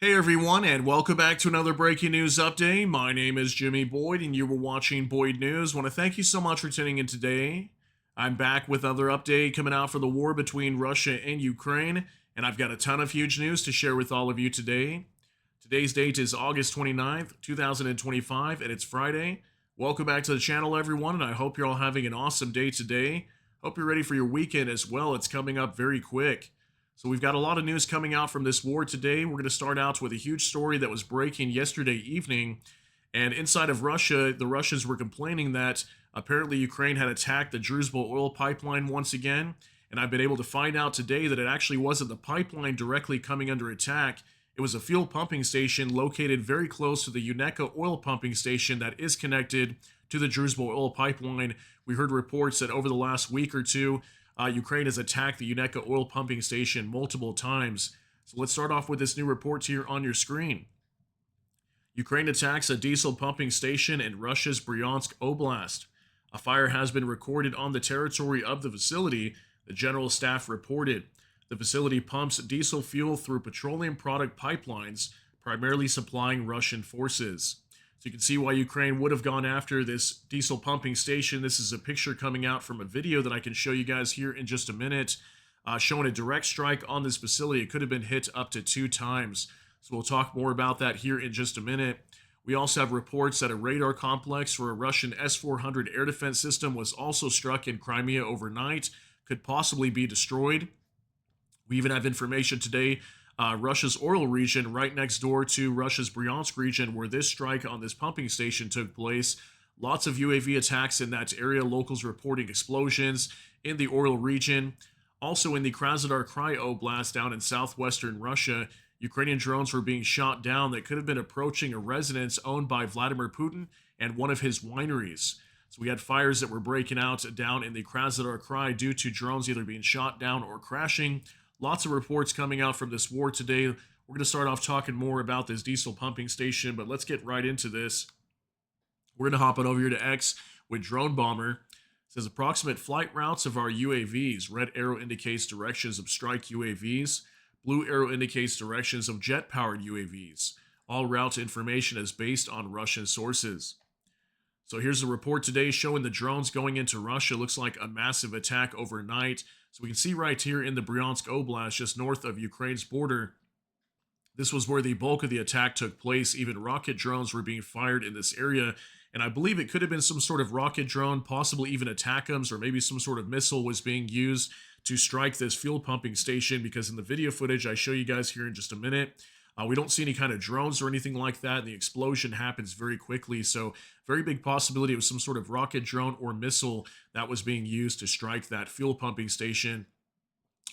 Hey everyone, and welcome back to another breaking news update. My name is Jimmy Boyd, and you were watching Boyd News. Want to thank you so much for tuning in today. I'm back with another update coming out for the war between Russia and Ukraine, and I've got a ton of huge news to share with all of you today. Today's date is August 29th, 2025, and it's Friday. Welcome back to the channel, everyone, and I hope you're all having an awesome day today. Hope you're ready for your weekend as well. It's coming up very quick. So we've got a lot of news coming out from this war today. We're going to start out with a huge story that was breaking yesterday evening. And inside of Russia, the Russians were complaining that apparently Ukraine had attacked the Druzhba oil pipeline once again. And I've been able to find out today that it actually wasn't the pipeline directly coming under attack. It was a fuel pumping station located very close to the Uneka oil pumping station that is connected to the Druzhba oil pipeline. We heard reports that over the last week or two, Ukraine has attacked the Uneka oil pumping station multiple times. So let's start off with this new report here on your screen. Ukraine attacks a diesel pumping station in Russia's Bryansk Oblast. A fire has been recorded on the territory of the facility, the General Staff reported. The facility pumps diesel fuel through petroleum product pipelines, primarily supplying Russian forces. So you can see why Ukraine would have gone after this diesel pumping station. This is a picture coming out from a video that I can show you guys here in just a minute, showing a direct strike on this facility. It could have been hit up to 2 times. So we'll talk more about that here in just a minute. We also have reports that a radar complex for a Russian S-400 air defense system was also struck in Crimea overnight, could possibly be destroyed. We even have information today, Russia's oil region right next door to Russia's Bryansk region, where this strike on this pumping station took place. Lots of UAV attacks in that area, locals reporting explosions in the oil region. Also in the Krasnodar Krai Oblast down in southwestern Russia, Ukrainian drones were being shot down that could have been approaching a residence owned by Vladimir Putin and one of his wineries. So we had fires that were breaking out down in the Krasnodar Krai due to drones either being shot down or crashing. Lots of reports coming out from this war today. We're going to start off talking more about this diesel pumping station, but let's get right into this. We're going to hop on over here to X with Drone Bomber. It says approximate flight routes of our UAVs. Red arrow indicates directions of strike UAVs. Blue arrow indicates directions of jet-powered UAVs. All route information is based on Russian sources. So here's a report today showing the drones going into Russia. Looks like a massive attack overnight. So we can see right here in the Bryansk Oblast, just north of Ukraine's border, this was where the bulk of the attack took place. Even rocket drones were being fired in this area. And I believe it could have been some sort of rocket drone, possibly even ATACMS, or maybe some sort of missile was being used to strike this fuel pumping station, because in the video footage I show you guys here in just a minute, we don't see any kind of drones or anything like that, and the explosion happens very quickly. So very big possibility it was some sort of rocket drone or missile that was being used to strike that fuel pumping station.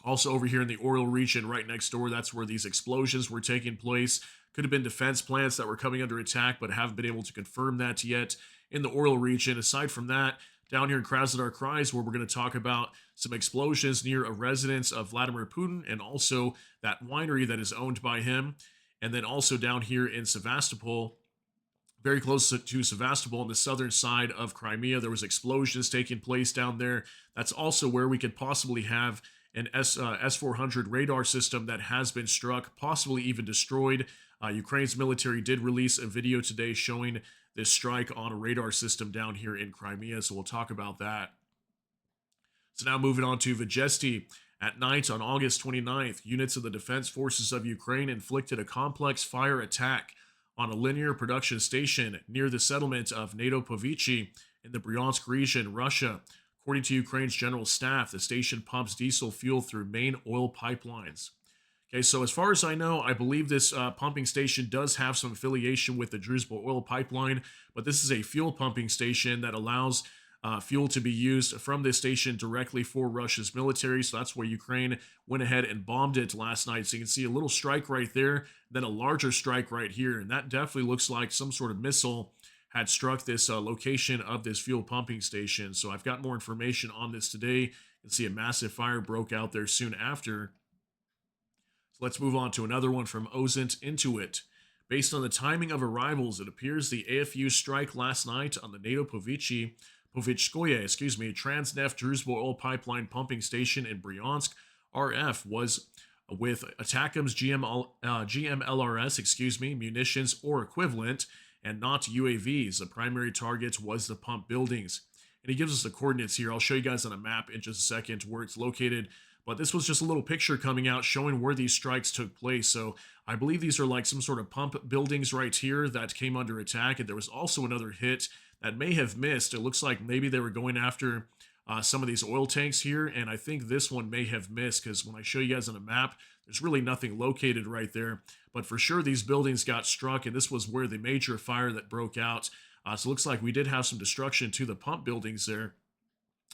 Also over here in the oil region right next door, that's where these explosions were taking place. Could have been defense plants that were coming under attack, but haven't been able to confirm that yet in the oil region. Aside from that, down here in Krasnodar Krai is where we're going to talk about some explosions near a residence of Vladimir Putin and also that winery that is owned by him. And then also down here in Sevastopol, very close to Sevastopol on the southern side of Crimea, there was explosions taking place down there. That's also where we could possibly have an S-400 radar system that has been struck, possibly even destroyed. Ukraine's military did release a video today showing this strike on a radar system down here in Crimea, so we'll talk about that. So now moving on to Vejesti. At night on August 29th, units of the Defense Forces of Ukraine inflicted a complex fire attack on a linear production station near the settlement of Nadopovichi in the Bryansk region, Russia. According to Ukraine's General Staff, the station pumps diesel fuel through main oil pipelines. Okay, so as far as I know, I believe this pumping station does have some affiliation with the Druzhba oil pipeline, but this is a fuel pumping station that allows fuel to be used from this station directly for Russia's military. So that's where Ukraine went ahead and bombed it last night. So you can see a little strike right there, then a larger strike right here. And that definitely looks like some sort of missile had struck this location of this fuel pumping station. So I've got more information on this today. You can see a massive fire broke out there soon after. So let's move on to another one from Ozent Intuit. Based on the timing of arrivals, it appears the AFU strike last night on the Nadopovichi Povitskoye, Transneft Druzhba oil pipeline pumping station in Bryansk, RF, was with ATACMS GMLRS, munitions or equivalent, and not UAVs. The primary target was the pump buildings. And he gives us the coordinates here. I'll show you guys on a map in just a second where it's located. But this was just a little picture coming out showing where these strikes took place. So I believe these are like some sort of pump buildings right here that came under attack. And there was also another hit that may have missed. It looks like maybe they were going after some of these oil tanks here. And I think this one may have missed because when I show you guys on a map, there's really nothing located right there. But for sure, these buildings got struck. And this was where the major fire that broke out. So it looks like we did have some destruction to the pump buildings there.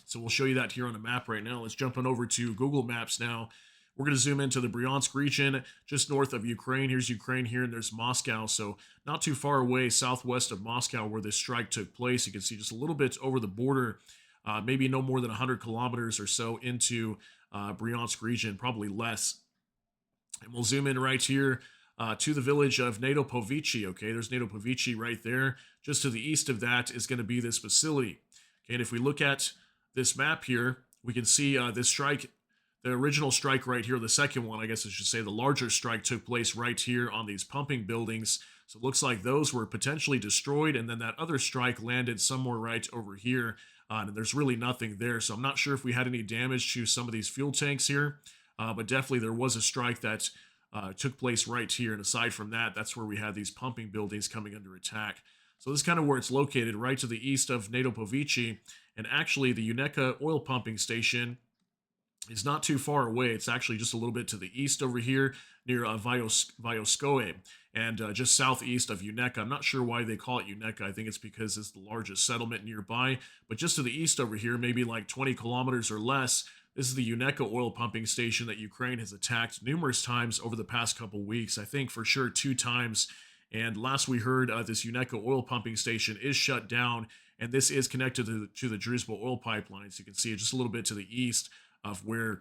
So we'll show you that here on a map right now. Let's jump on over to Google Maps now. We're going to zoom into the Bryansk region, just north of Ukraine. Here's Ukraine here, and there's Moscow. So not too far away, southwest of Moscow, where this strike took place. You can see just a little bit over the border, maybe no more than 100 kilometers or so into Bryansk region, probably less. And we'll zoom in right here to the village of Nadopovichi. Okay, there's Nadopovichi right there. Just to the east of that is going to be this facility. Okay, and if we look at this map here, we can see this strike, the original strike right here, the second one, I guess I should say, the larger strike took place right here on these pumping buildings. So it looks like those were potentially destroyed, and then that other strike landed somewhere right over here, and there's really nothing there. So I'm not sure if we had any damage to some of these fuel tanks here, but definitely there was a strike that took place right here, and aside from that, that's where we had these pumping buildings coming under attack. So this is kind of where it's located, right to the east of Nadopovichi. And actually, the Uneka oil pumping station is not too far away. It's actually just a little bit to the east over here near Vyoskoe, and just southeast of Uneka. I'm not sure why they call it Uneka. I think it's because it's the largest settlement nearby. But just to the east over here, maybe like 20 kilometers or less, this is the Uneka oil pumping station that Ukraine has attacked numerous times over the past couple weeks. I think for sure 2 times. And last we heard, this Uneka oil pumping station is shut down, and this is connected to the Druzhba oil pipeline. So you can see it just a little bit to the east of where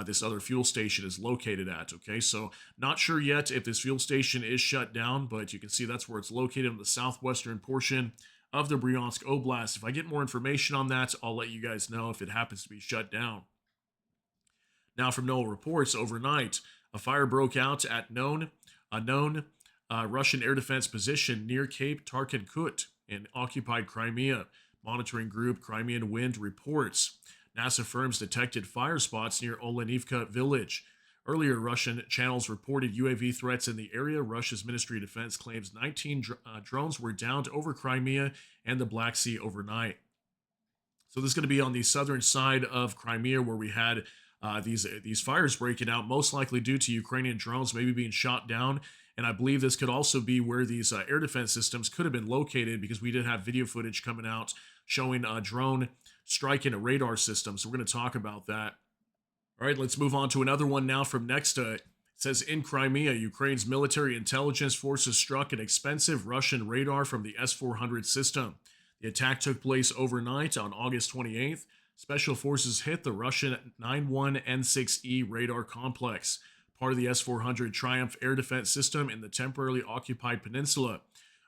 this other fuel station is located at. Okay, so not sure yet if this fuel station is shut down, but you can see that's where it's located on the southwestern portion of the Bryansk Oblast. If I get more information on that, I'll let you guys know if it happens to be shut down. Now, from NOAA reports, overnight, a fire broke out at a known Russian air defense position near Cape Tarkankut in occupied Crimea. Monitoring group Crimean Wind reports NASA firms detected fire spots near Olenivka village. Earlier, Russian channels reported UAV threats in the area. Russia's Ministry of Defense claims 19 drones were downed over Crimea and the Black Sea overnight. So this is going to be on the southern side of Crimea where we had these fires breaking out, most likely due to Ukrainian drones maybe being shot down. And I believe this could also be where these air defense systems could have been located, because we did have video footage coming out showing a drone striking a radar system. So we're going to talk about that. All right, let's move on to another one now from next to it. It says, in Crimea, Ukraine's military intelligence forces struck an expensive Russian radar from the S-400 system. The attack took place overnight on August 28th. Special forces hit the Russian 91N6E radar complex, part of the S-400 Triumph air defense system in the temporarily occupied peninsula.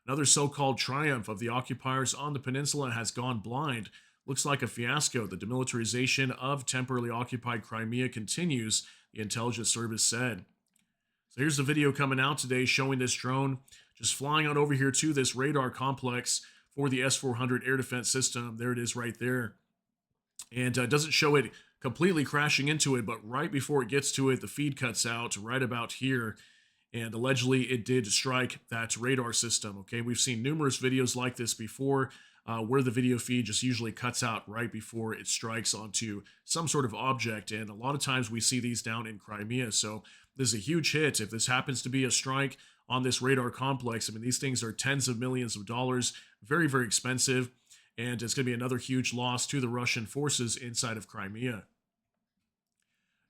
Another so-called triumph of the occupiers on the peninsula has gone blind. Looks like a fiasco. The demilitarization of temporarily occupied Crimea continues, the intelligence service said. So here's the video coming out today showing this drone just flying on over here to this radar complex for the S-400 air defense system. There it is right there. And it doesn't show it completely crashing into it, but right before it gets to it, the feed cuts out right about here. And allegedly, it did strike that radar system. Okay, we've seen numerous videos like this before, where the video feed just usually cuts out right before it strikes onto some sort of object. And a lot of times we see these down in Crimea. So this is a huge hit. If this happens to be a strike on this radar complex, I mean, these things are tens of millions of dollars, very, very expensive. And it's going to be another huge loss to the Russian forces inside of Crimea.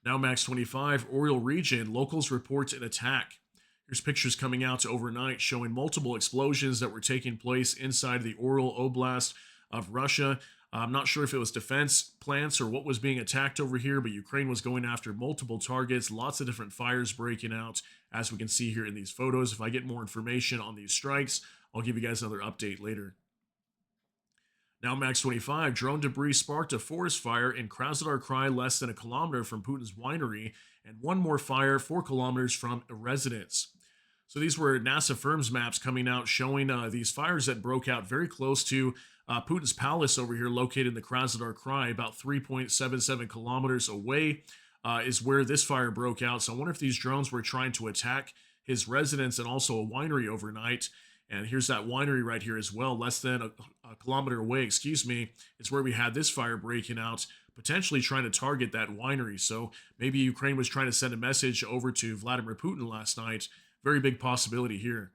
Now, Max 25, Oriel region, locals report an attack. Here's pictures coming out overnight showing multiple explosions that were taking place inside the Oriel Oblast of Russia. I'm not sure if it was defense plants or what was being attacked over here, but Ukraine was going after multiple targets, lots of different fires breaking out, as we can see here in these photos. If I get more information on these strikes, I'll give you guys another update later. Now, Max 25, drone debris sparked a forest fire in Krasnodar Krai, less than a kilometer from Putin's winery, and one more fire 4 kilometers from a residence. So these were NASA firms maps coming out showing these fires that broke out very close to Putin's palace over here, located in the Krasnodar Krai, about 3.77 kilometers away, is where this fire broke out. So I wonder if these drones were trying to attack his residence and also a winery overnight. And here's that winery right here as well, less than a kilometer away, excuse me. It's where we had this fire breaking out, potentially trying to target that winery. So maybe Ukraine was trying to send a message over to Vladimir Putin last night. Very big possibility here.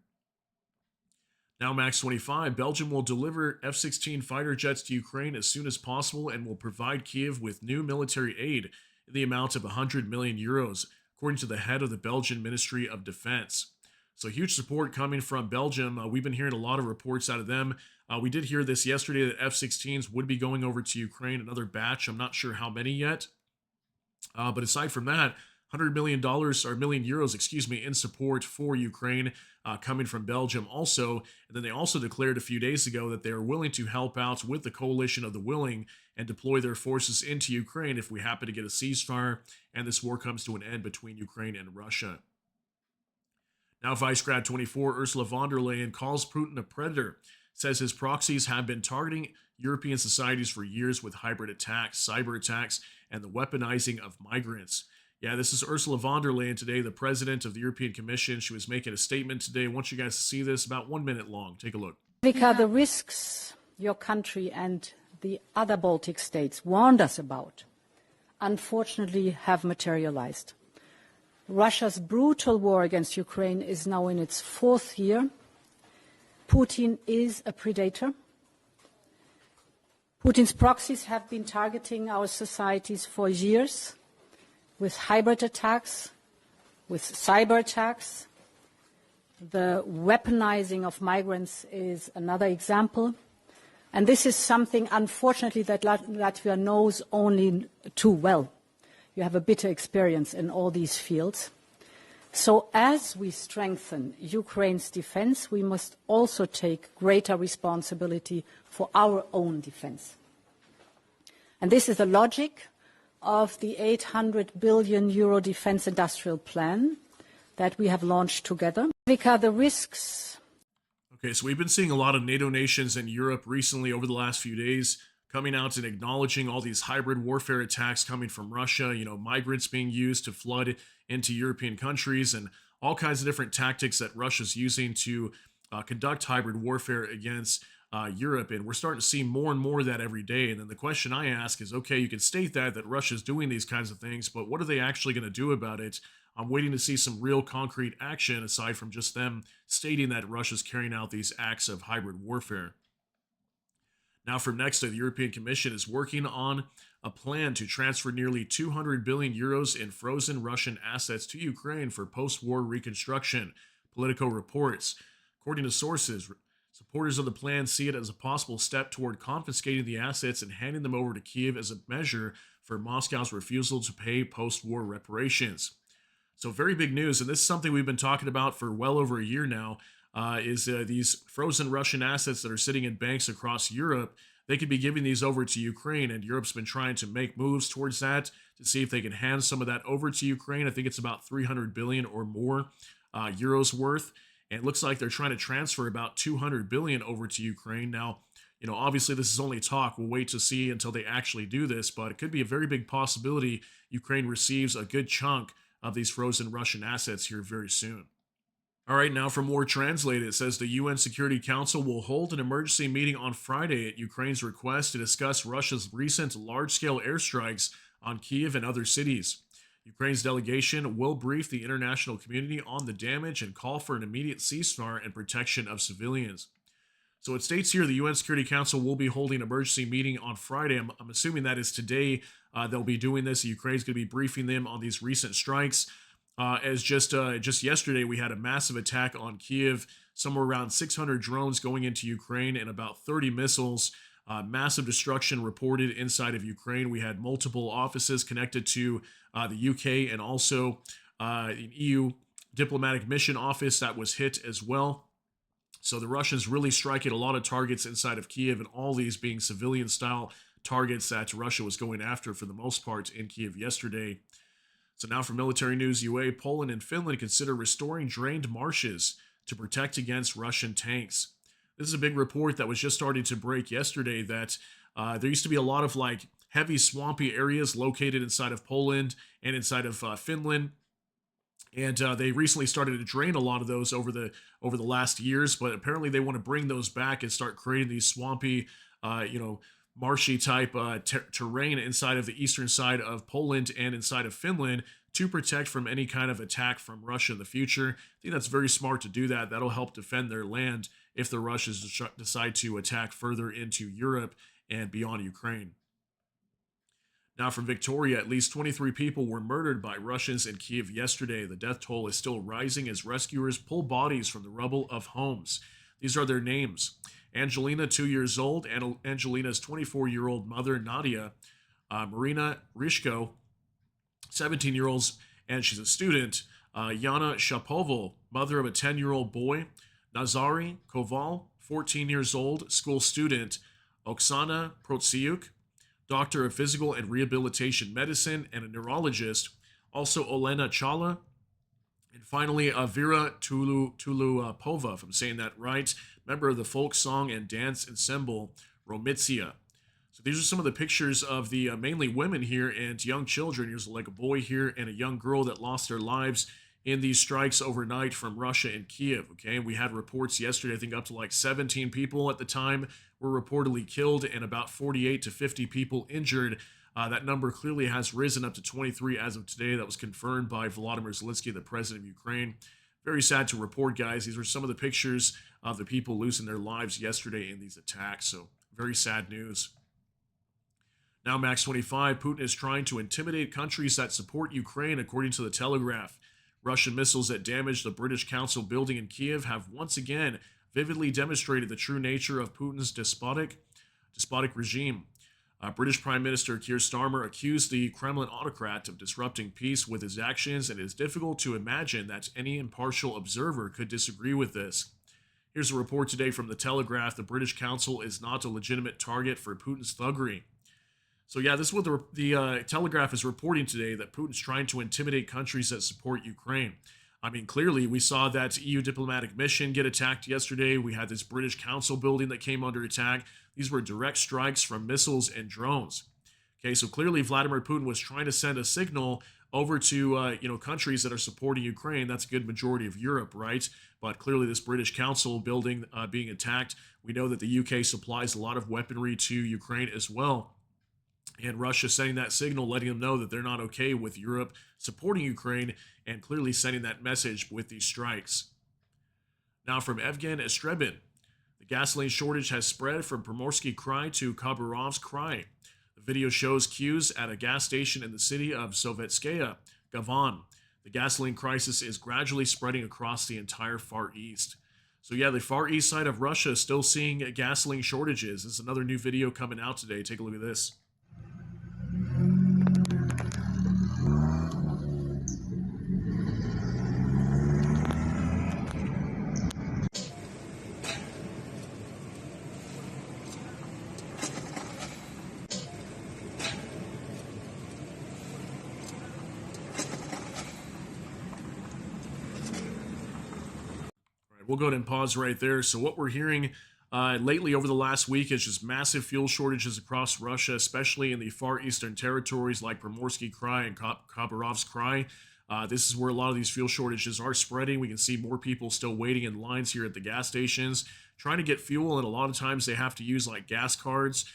Now, Max 25, Belgium will deliver F 16 fighter jets to Ukraine as soon as possible and will provide Kiev with new military aid in the amount of 100 million euros, according to the head of the Belgian Ministry of Defense. So, huge support coming from Belgium. We've been hearing a lot of reports out of them. We did hear this yesterday that F 16s would be going over to Ukraine, another batch. I'm not sure how many yet. But aside from that, $100 million or million euros, excuse me, in support for Ukraine coming from Belgium also. And then they also declared a few days ago that they are willing to help out with the coalition of the willing and deploy their forces into Ukraine if we happen to get a ceasefire and this war comes to an end between Ukraine and Russia. Now, Vice Grad 24, Ursula von der Leyen calls Putin a predator, says his proxies have been targeting European societies for years with hybrid attacks, cyber attacks, and the weaponizing of migrants. Yeah, this is Ursula von der Leyen today, the president of the European Commission. She was making a statement today. I want you guys to see this, about 1 minute long. Take a look. Vika, the risks your country and the other Baltic states warned us about, unfortunately, have materialized. Russia's brutal war against Ukraine is now in its 4th year. Putin is a predator. Putin's proxies have been targeting our societies for years, with hybrid attacks, with cyber attacks. The weaponizing of migrants is another example. And this is something, unfortunately, that Latvia knows only too well. You have a bitter experience in all these fields. So as we strengthen Ukraine's defense, we must also take greater responsibility for our own defense. And this is the logic of the 800 billion euro defense industrial plan that we have launched together. Vika, the risks. Okay, so we've been seeing a lot of NATO nations in Europe recently over the last few days coming out and acknowledging all these hybrid warfare attacks coming from Russia, migrants being used to flood into European countries and all kinds of different tactics that Russia's using to conduct hybrid warfare against Europe, and we're starting to see more and more of that every day. And then the question I ask is, okay, you can state that Russia's doing these kinds of things, but what are they actually going to do about it? I'm waiting to see some real concrete action aside from just them stating that Russia's carrying out these acts of hybrid warfare. Now, from next, the European Commission is working on a plan to transfer nearly 200 billion euros in frozen Russian assets to Ukraine for post-war reconstruction, Politico reports. According to sources, supporters of the plan see it as a possible step toward confiscating the assets and handing them over to Kiev as a measure for Moscow's refusal to pay post-war reparations. So very big news, and this is something we've been talking about for well over a year now, is these frozen Russian assets that are sitting in banks across Europe. They could be giving these over to Ukraine, and Europe's been trying to make moves towards that to see if they can hand some of that over to Ukraine. I think it's about 300 billion or more euros worth. And it looks like they're trying to transfer about 200 billion over to Ukraine. Now, obviously this is only talk. We'll wait to see until they actually do this, but it could be a very big possibility Ukraine receives a good chunk of these frozen Russian assets here very soon. All right, now for more translated, it says the UN Security Council will hold an emergency meeting on Friday at Ukraine's request to discuss Russia's recent large-scale airstrikes on Kyiv and other cities. Ukraine's delegation will brief the international community on the damage and call for an immediate ceasefire and protection of civilians. So it states here the UN Security Council will be holding an emergency meeting on Friday. I'm assuming that is today. They'll be doing this. Ukraine's going to be briefing them on these recent strikes. As just yesterday, we had a massive attack on Kyiv, somewhere around 600 drones going into Ukraine and about 30 missiles. Massive destruction reported inside of Ukraine. We had multiple offices connected to the UK and also an EU diplomatic mission office that was hit as well. So the Russians really striking a lot of targets inside of Kiev, and all these being civilian style targets that Russia was going after for the most part in Kiev yesterday. So now for military news UA, Poland and Finland consider restoring drained marshes to protect against Russian tanks. This is a big report that was just starting to break yesterday that there used to be a lot of like heavy swampy areas located inside of Poland and inside of Finland, and they recently started to drain a lot of those over the last years. But apparently, they want to bring those back and start creating these swampy, marshy type terrain inside of the eastern side of Poland and inside of Finland to protect from any kind of attack from Russia in the future. I think that's very smart to do that. That'll help defend their land if the Russians decide to attack further into Europe and beyond Ukraine. Now, from Victoria, at least 23 people were murdered by Russians in Kiev yesterday. The death toll is still rising as rescuers pull bodies from the rubble of homes. These are their names: Angelina, 2 years old, and Angelina's 24-year-old mother, Nadia, Marina Rishko, 17-year-olds, and she's a student, Yana Shapoval, mother of a 10-year-old boy, Nazari Koval, 14 years old, school student, Oksana Protsiuk, doctor of physical and rehabilitation medicine and a neurologist, also Olena Chala, and finally Vera Tulupova, if I'm saying that right, member of the folk song and dance ensemble Romitsia. So these are some of the pictures of the mainly women here and young children. Here's like a boy here and a young girl that lost their lives in these strikes overnight from Russia and Kiev. Okay, we had reports yesterday, I think up to like 17 people at the time were reportedly killed and about 48 to 50 people injured. That number clearly has risen up to 23 as of today. That was confirmed by Volodymyr Zelensky, the president of Ukraine. Very sad to report, guys. These are some of the pictures of the people losing their lives yesterday in these attacks. So very sad news. Now, Max 25, Putin is trying to intimidate countries that support Ukraine, according to the Telegraph. Russian missiles that damaged the British Council building in Kiev have once again vividly demonstrated the true nature of Putin's despotic regime. British Prime Minister Keir Starmer accused the Kremlin autocrat of disrupting peace with his actions, and it is difficult to imagine that any impartial observer could disagree with this. Here's a report today from the Telegraph. The British Council is not a legitimate target for Putin's thuggery. So yeah, this is what the Telegraph is reporting today, that Putin's trying to intimidate countries that support Ukraine. I mean, clearly, we saw that EU diplomatic mission get attacked yesterday. We had this British Council building that came under attack. These were direct strikes from missiles and drones. Okay, so clearly Vladimir Putin was trying to send a signal over to countries that are supporting Ukraine. That's a good majority of Europe, right? But clearly this British Council building being attacked. We know that the UK supplies a lot of weaponry to Ukraine as well. And Russia sending that signal, letting them know that they're not okay with Europe supporting Ukraine, and clearly sending that message with these strikes. Now from Evgen Estrebin, the gasoline shortage has spread from Primorsky Krai to Khabarovsk Krai. The video shows queues at a gas station in the city of Sovetskaya, Gavan. The gasoline crisis is gradually spreading across the entire Far East. So yeah, the Far East side of Russia is still seeing gasoline shortages. This is another new video coming out today. Take a look at this. We'll go ahead and pause right there. So what we're hearing lately over the last week is just massive fuel shortages across Russia, especially in the far eastern territories like Primorsky Krai and Khabarovsk Krai. This is where a lot of these fuel shortages are spreading. We can see more people still waiting in lines here at the gas stations, trying to get fuel, and a lot of times they have to use like gas cards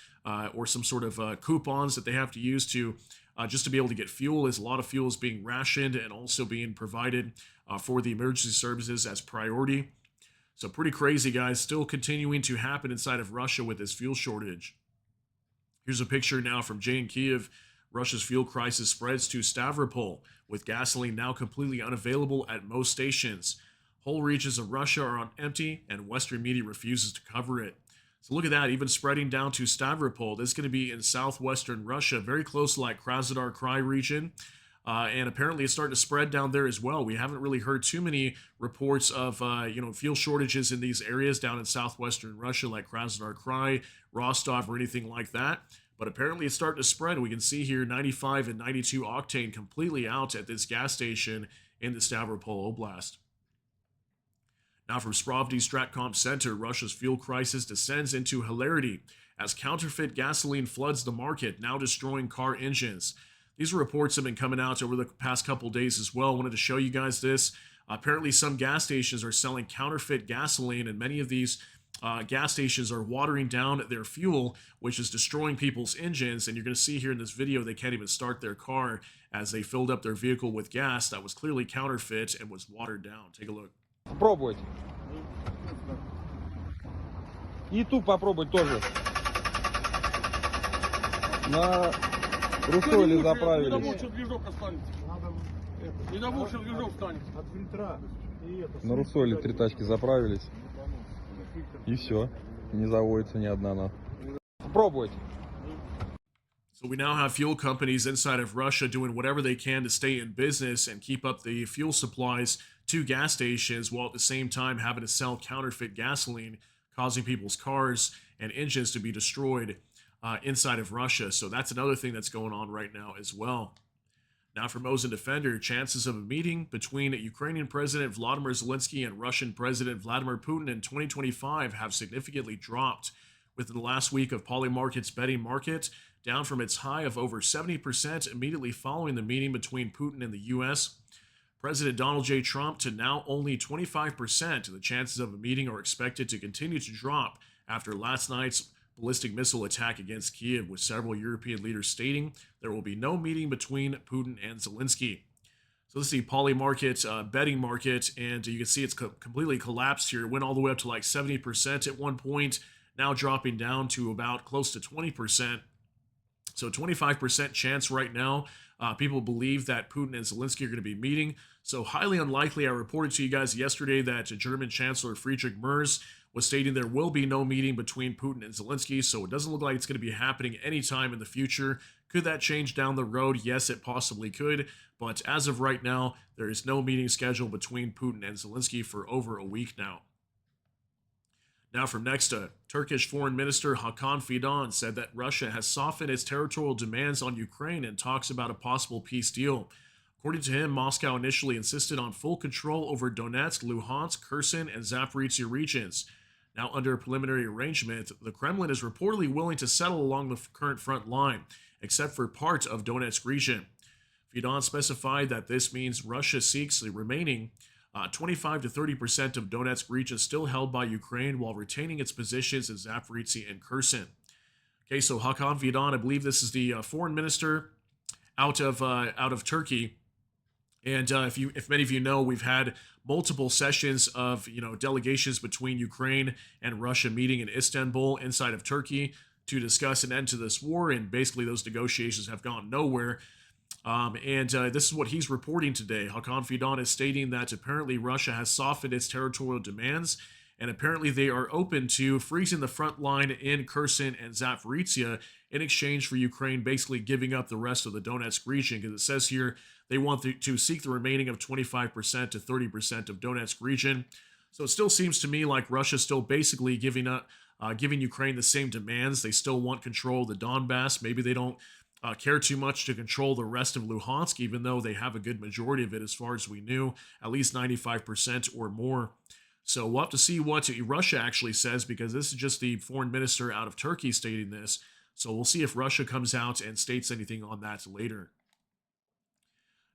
or some sort of coupons that they have to use to just to be able to get fuel, as a lot of fuel is being rationed and also being provided for the emergency services as priority. So pretty crazy, guys, still continuing to happen inside of Russia with this fuel shortage. Here's a picture now from Jay in Kiev. Russia's fuel crisis spreads to Stavropol, with gasoline now completely unavailable at most stations. Whole regions of Russia are on empty, and Western media refuses to cover it. So look at that, even spreading down to Stavropol. This is going to be in southwestern Russia, very close to like Krasnodar Krai region. and apparently it's starting to spread down there as well. We haven't really heard too many reports of fuel shortages in these areas down in southwestern Russia, like Krasnodar Krai, Rostov, or anything like that. But apparently it's starting to spread. We can see here 95 and 92 octane completely out at this gas station in the Stavropol Oblast. Now from Spravdy Stratcom Center, Russia's fuel crisis descends into hilarity as counterfeit gasoline floods the market, now destroying car engines. These reports have been coming out over the past couple days as well. I wanted to show you guys this. Apparently, some gas stations are selling counterfeit gasoline, and many of these gas stations are watering down their fuel, which is destroying people's engines. And you're going to see here in this video, they can't even start their car as they filled up their vehicle with gas that was clearly counterfeit and was watered down. Take a look. Попробовать. И ту попробовать тоже. На Русойле заправились. На Русойле 3 тачки заправились. И все. Не заводится ни одна. Попробовать. So we now have fuel companies inside of Russia doing whatever they can to stay in business and keep up the fuel supplies to gas stations while at the same time having to sell counterfeit gasoline, causing people's cars and engines to be destroyed inside of Russia. So that's another thing that's going on right now as well. Now for Mosin Defender, chances of a meeting between Ukrainian President Vladimir Zelensky and Russian President Vladimir Putin in 2025 have significantly dropped, within the last week of Polymarket's betting market down from its high of over 70% immediately following the meeting between Putin and the U.S. President Donald J. Trump to now only 25%. The chances of a meeting are expected to continue to drop after last night's ballistic missile attack against Kiev, with several European leaders stating there will be no meeting between Putin and Zelensky. So this is the Polymarket betting market, and you can see it's completely collapsed here. It went all the way up to like 70% at one point, now dropping down to about close to 20%. So 25% chance right now. People believe that Putin and Zelensky are going to be meeting. So highly unlikely. I reported to you guys yesterday that German Chancellor Friedrich Merz was stating there will be no meeting between Putin and Zelensky. So it doesn't look like it's going to be happening anytime in the future. Could that change down the road? Yes, it possibly could. But as of right now, there is no meeting scheduled between Putin and Zelensky for over a week now. Now from Nexta, Turkish Foreign Minister Hakan Fidan said that Russia has softened its territorial demands on Ukraine and talks about a possible peace deal. According to him, Moscow initially insisted on full control over Donetsk, Luhansk, Kherson, and Zaporizhzhia regions. Now, under a preliminary arrangement, the Kremlin is reportedly willing to settle along the current front line, except for part of Donetsk region. Fidan specified that this means Russia seeks the remaining 25 to 30% of Donetsk region still held by Ukraine while retaining its positions in Zaporizhzhia and Kherson. Okay, so Hakan Fidan, I believe this is the foreign minister out of Turkey. And if many of you know, we've had multiple sessions of delegations between Ukraine and Russia meeting in Istanbul inside of Turkey to discuss an end to this war, and basically those negotiations have gone nowhere. This is what he's reporting today. Hakan Fidan is stating that apparently Russia has softened its territorial demands, and apparently they are open to freezing the front line in Kherson and Zaporizhzhia in exchange for Ukraine basically giving up the rest of the Donetsk region, because it says here they want to seek the remaining of 25% to 30% of Donetsk region. So it still seems to me like Russia's still basically giving Ukraine the same demands. They still want control of the Donbass. Maybe they don't care too much to control the rest of Luhansk, even though they have a good majority of it as far as we knew, at least 95% or more. So we'll have to see what Russia actually says, because this is just the foreign minister out of Turkey stating this. So we'll see if Russia comes out and states anything on that later.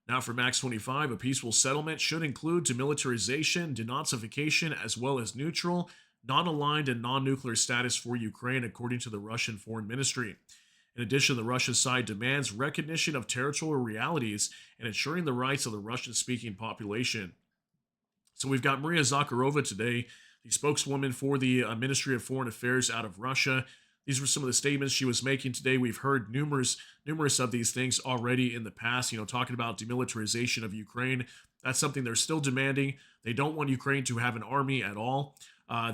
Now for Max 25, a peaceful settlement should include demilitarization, denazification, as well as neutral, non-aligned, and non-nuclear status for Ukraine, according to the Russian Foreign Ministry. In addition, the Russian side demands recognition of territorial realities and ensuring the rights of the Russian-speaking population. So we've got Maria Zakharova today, the spokeswoman for the Ministry of Foreign Affairs out of Russia. These were some of the statements she was making today. We've heard numerous of these things already in the past, talking about demilitarization of Ukraine. That's something they're still demanding. They don't want Ukraine to have an army at all.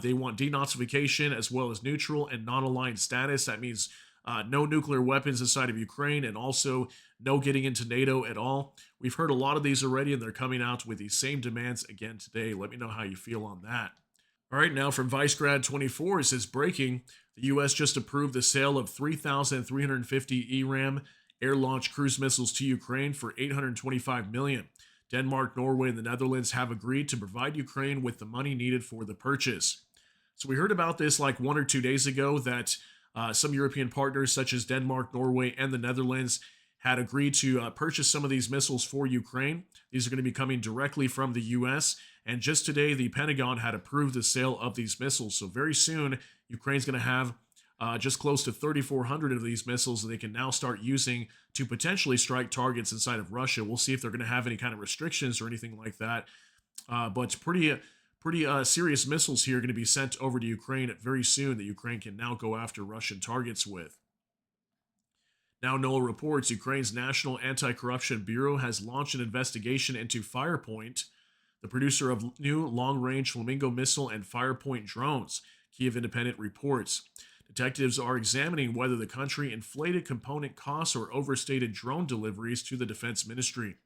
They want denazification as well as neutral and non-aligned status. That means no nuclear weapons inside of Ukraine, and also no getting into NATO at all. We've heard a lot of these already, and they're coming out with these same demands again today. Let me know how you feel on that. All right, now from ViceGrad24, it says breaking: the U.S. just approved the sale of 3,350 ERAM air-launched cruise missiles to Ukraine for $825 million. Denmark, Norway, and the Netherlands have agreed to provide Ukraine with the money needed for the purchase. So we heard about this like 1 or 2 days ago that some European partners such as Denmark, Norway, and the Netherlands had agreed to purchase some of these missiles for Ukraine. These are going to be coming directly from the U.S. And just today, the Pentagon had approved the sale of these missiles. So very soon, Ukraine's going to have just close to 3,400 of these missiles that they can now start using to potentially strike targets inside of Russia. We'll see if they're going to have any kind of restrictions or anything like that. But pretty serious missiles here are going to be sent over to Ukraine very soon that Ukraine can now go after Russian targets with. Now, NOAA reports Ukraine's National Anti-Corruption Bureau has launched an investigation into Firepoint, the producer of new long-range Flamingo missile and Firepoint drones. Kyiv Independent reports detectives are examining whether the country inflated component costs or overstated drone deliveries to the defense ministry.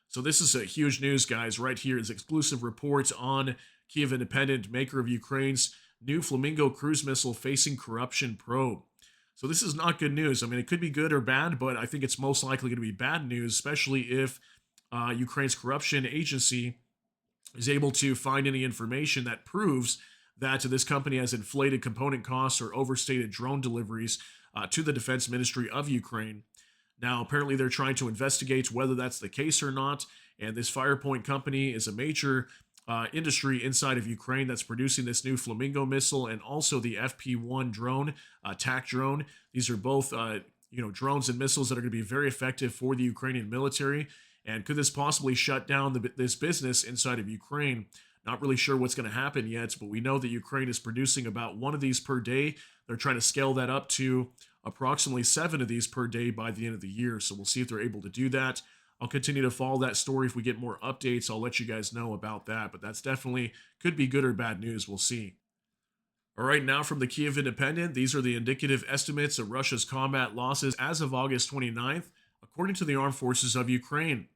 So this is a huge news, guys. Right here is exclusive reports on Kyiv Independent, maker of Ukraine's new Flamingo cruise missile facing corruption probe. So this is not good news. I mean, it could be good or bad, but I think it's most likely going to be bad news, especially if Ukraine's corruption agency is able to find any information that proves that this company has inflated component costs or overstated drone deliveries to the defense ministry of Ukraine. Now, apparently they're trying to investigate whether that's the case or not, and this Firepoint company is a major industry inside of Ukraine that's producing this new Flamingo missile and also the FP1 drone, attack drone. These are both drones and missiles that are going to be very effective for the Ukrainian military. And could this possibly shut down this business inside of Ukraine? Not really sure what's going to happen yet, but we know that Ukraine is producing about one of these per day. They're trying to scale that up to approximately 7 of these per day by the end of the year. So we'll see if they're able to do that. I'll continue to follow that story. If we get more updates, I'll let you guys know about that. But that's definitely could be good or bad news. We'll see. All right, now from the Kyiv Independent, these are the indicative estimates of Russia's combat losses as of August 29th, according to the Armed Forces of Ukraine.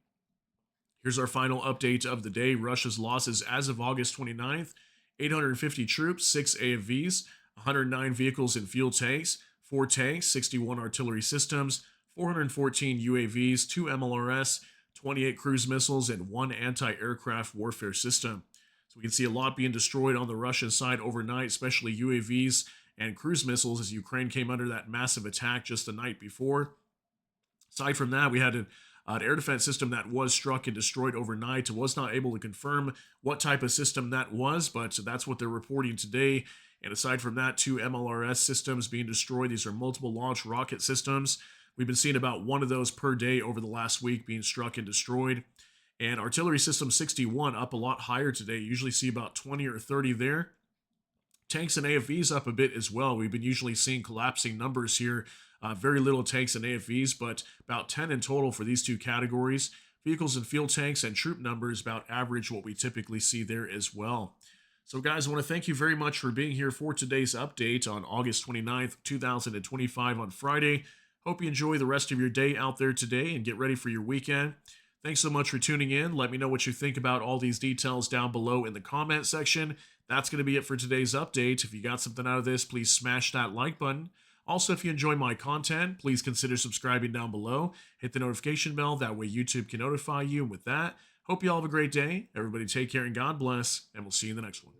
Here's our final update of the day. Russia's losses as of August 29th, 850 troops, 6 AFVs, 109 vehicles and fuel tanks, 4 tanks, 61 artillery systems, 414 UAVs, 2 MLRS, 28 cruise missiles, and 1 anti-aircraft warfare system. So we can see a lot being destroyed on the Russian side overnight, especially UAVs and cruise missiles as Ukraine came under that massive attack just the night before. Aside from that, we had an air defense system that was struck and destroyed overnight. It was not able to confirm what type of system that was, but that's what they're reporting today. And aside from that, 2 MLRS systems being destroyed. These are multiple launch rocket systems. We've been seeing about one of those per day over the last week being struck and destroyed. And artillery system 61 up a lot higher today. You usually see about 20 or 30 there. Tanks and AFVs up a bit as well. We've been usually seeing collapsing numbers here. Very little tanks and AFVs, but about 10 in total for these two categories. Vehicles and fuel tanks and troop numbers about average what we typically see there as well. So guys, I want to thank you very much for being here for today's update on August 29th, 2025 on Friday. Hope you enjoy the rest of your day out there today and get ready for your weekend. Thanks so much for tuning in. Let me know what you think about all these details down below in the comment section. That's going to be it for today's update. If you got something out of this, please smash that like button. Also, if you enjoy my content, please consider subscribing down below. Hit the notification bell. That way YouTube can notify you. And with that, hope you all have a great day. Everybody take care and God bless. And we'll see you in the next one.